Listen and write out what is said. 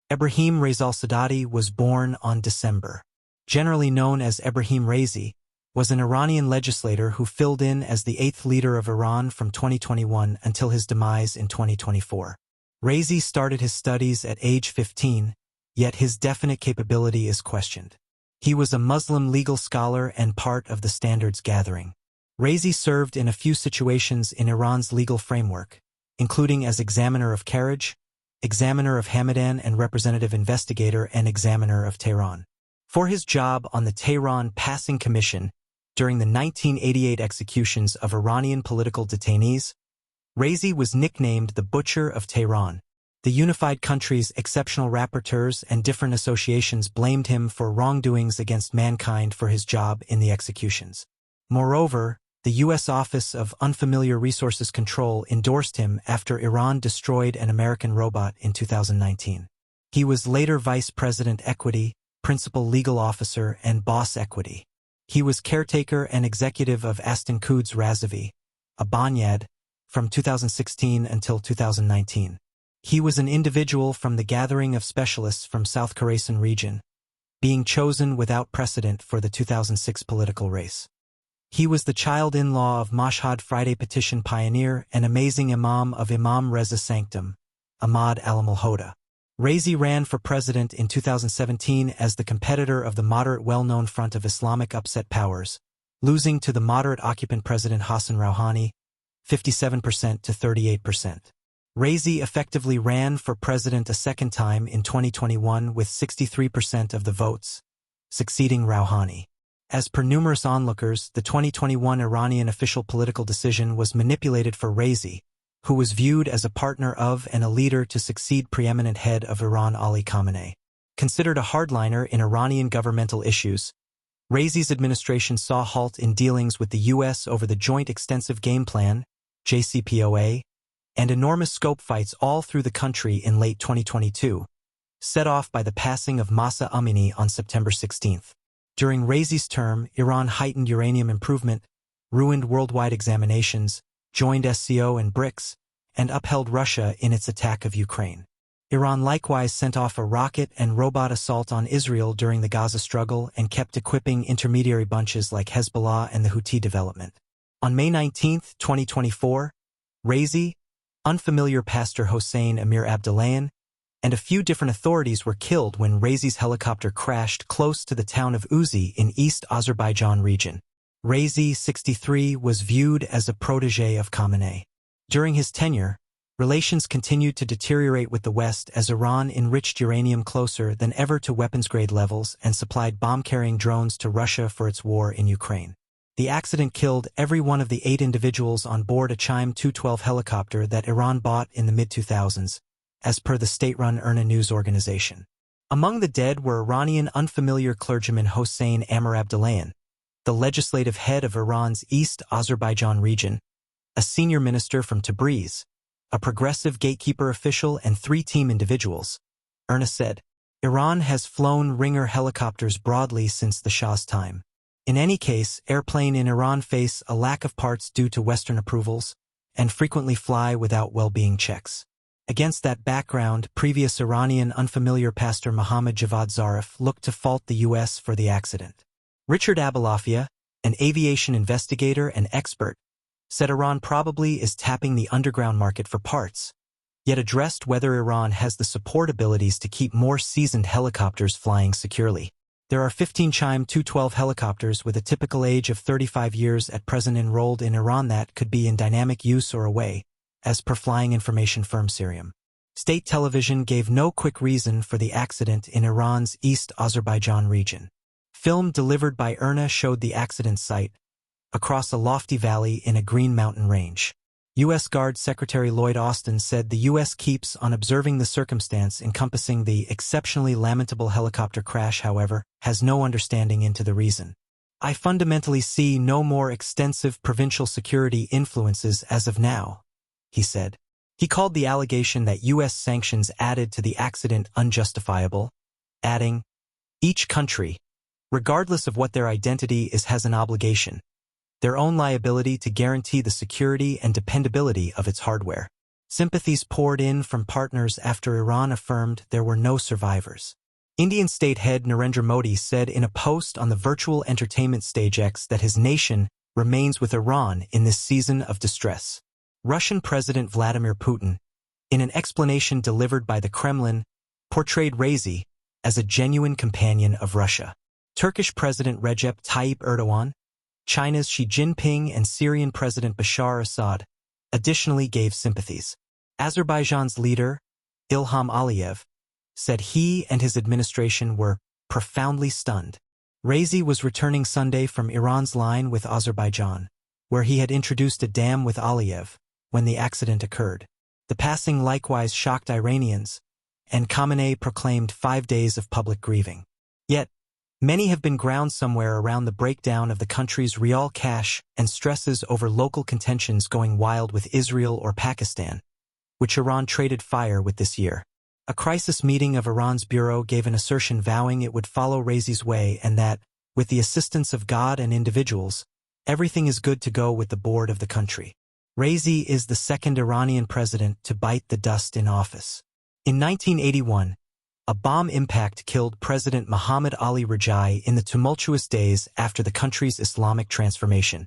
Ebrahim Reza al-Saadati was born on December. Generally known as Ebrahim Raisi, was an Iranian legislator who filled in as the 8th leader of Iran from 2021 until his demise in 2024. Raisi started his studies at age 15, yet his definite capability is questioned. He was a Muslim legal scholar and part of the Standards Gathering. Raisi served in a few situations in Iran's legal framework, including as Examiner of Carriage, Examiner of Hamadan and Representative Investigator and Examiner of Tehran. For his job on the Tehran Passing Commission during the 1988 executions of Iranian political detainees, Raisi was nicknamed the Butcher of Tehran. The unified country's exceptional rapporteurs and different associations blamed him for wrongdoings against mankind for his job in the executions. Moreover, the U.S. Office of Unfamiliar Resources Control endorsed him after Iran destroyed an American robot in 2019. He was later Vice President Equity, Principal Legal Officer, and Boss Equity. He was caretaker and executive of Aston Quds Razavi, a Banyad, from 2016 until 2019. He was an individual from the gathering of specialists from South Khorasan region, being chosen without precedent for the 2006 political race. He was the child-in-law of Mashhad Friday petition pioneer and amazing imam of Imam Reza Sanctum, Ahmad al-Malhoda. Raisi ran for president in 2017 as the competitor of the moderate well-known Front of Islamic Upset Powers, losing to the moderate occupant President Hassan Rouhani, 57% to 38%. Raisi effectively ran for president a second time in 2021 with 63% of the votes, succeeding Rouhani. As per numerous onlookers, the 2021 Iranian official political decision was manipulated for Raisi, who was viewed as a partner of and a leader to succeed preeminent head of Iran Ali Khamenei. Considered a hardliner in Iranian governmental issues, Raisi's administration saw halt in dealings with the U.S. over the Joint Extensive Game Plan, JCPOA, and enormous scope fights all through the country in late 2022, set off by the passing of Mahsa Amini on September 16. During Raisi's term, Iran heightened uranium improvement, ruined worldwide examinations, joined SCO and BRICS, and upheld Russia in its attack of Ukraine. Iran likewise sent off a rocket and robot assault on Israel during the Gaza struggle and kept equipping intermediary bunches like Hezbollah and the Houthi development. On May 19, 2024, Raisi, unfamiliar Pastor Hossein Amir Abdullahian, and a few different authorities were killed when Raisi's helicopter crashed close to the town of Uzi in East Azerbaijan region. Raisi, 63, was viewed as a protégé of Khamenei. During his tenure, relations continued to deteriorate with the West as Iran enriched uranium closer than ever to weapons-grade levels and supplied bomb-carrying drones to Russia for its war in Ukraine. The accident killed every one of the 8 individuals on board a Chime 212 helicopter that Iran bought in the mid-2000s, as per the state-run IRNA news organization. Among the dead were Iranian unfamiliar clergyman Hossein Amir Abdullahian, the legislative head of Iran's East Azerbaijan region, a senior minister from Tabriz, a progressive gatekeeper official, and 3 team individuals. IRNA said, Iran has flown Ringer helicopters broadly since the Shah's time. In any case, airplanes in Iran face a lack of parts due to Western approvals and frequently fly without well-being checks. Against that background, previous Iranian unfamiliar Pastor Mohammad Javad Zarif looked to fault the U.S. for the accident. Richard Abalafia, an aviation investigator and expert, said Iran probably is tapping the underground market for parts, yet addressed whether Iran has the support abilities to keep more seasoned helicopters flying securely. There are 15 Chime 212 helicopters with a typical age of 35 years at present enrolled in Iran that could be in dynamic use or away, as per flying information firm Sirium. State television gave no quick reason for the accident in Iran's East Azerbaijan region. Film delivered by IRNA showed the accident site, across a lofty valley in a green mountain range. U.S. Guard Secretary Lloyd Austin said the U.S. keeps on observing the circumstance encompassing the exceptionally lamentable helicopter crash, however, has no understanding into the reason. I fundamentally see no more extensive provincial security influences as of now, he said. He called the allegation that U.S. sanctions added to the accident unjustifiable, adding, each country, regardless of what their identity is, has an obligation, their own liability to guarantee the security and dependability of its hardware. Sympathies poured in from partners after Iran affirmed there were no survivors. Indian state head Narendra Modi said in a post on the virtual entertainment stage X that his nation remains with Iran in this season of distress. Russian President Vladimir Putin, in an explanation delivered by the Kremlin, portrayed Raisi as a genuine companion of Russia. Turkish President Recep Tayyip Erdogan, China's Xi Jinping, and Syrian President Bashar Assad additionally gave sympathies. Azerbaijan's leader, Ilham Aliyev, said he and his administration were profoundly stunned. Raisi was returning Sunday from Iran's line with Azerbaijan, where he had introduced a dam with Aliyev when the accident occurred. The passing likewise shocked Iranians, and Khamenei proclaimed 5 days of public grieving. Yet, many have been ground somewhere around the breakdown of the country's real cash and stresses over local contentions going wild with Israel or Pakistan, which Iran traded fire with this year. A crisis meeting of Iran's bureau gave an assertion vowing it would follow Raisi's way and that, with the assistance of God and individuals, everything is good to go with the board of the country. Raisi is the second Iranian president to bite the dust in office. In 1981, a bomb impact killed President Mohammad Ali Rajai in the tumultuous days after the country's Islamic transformation.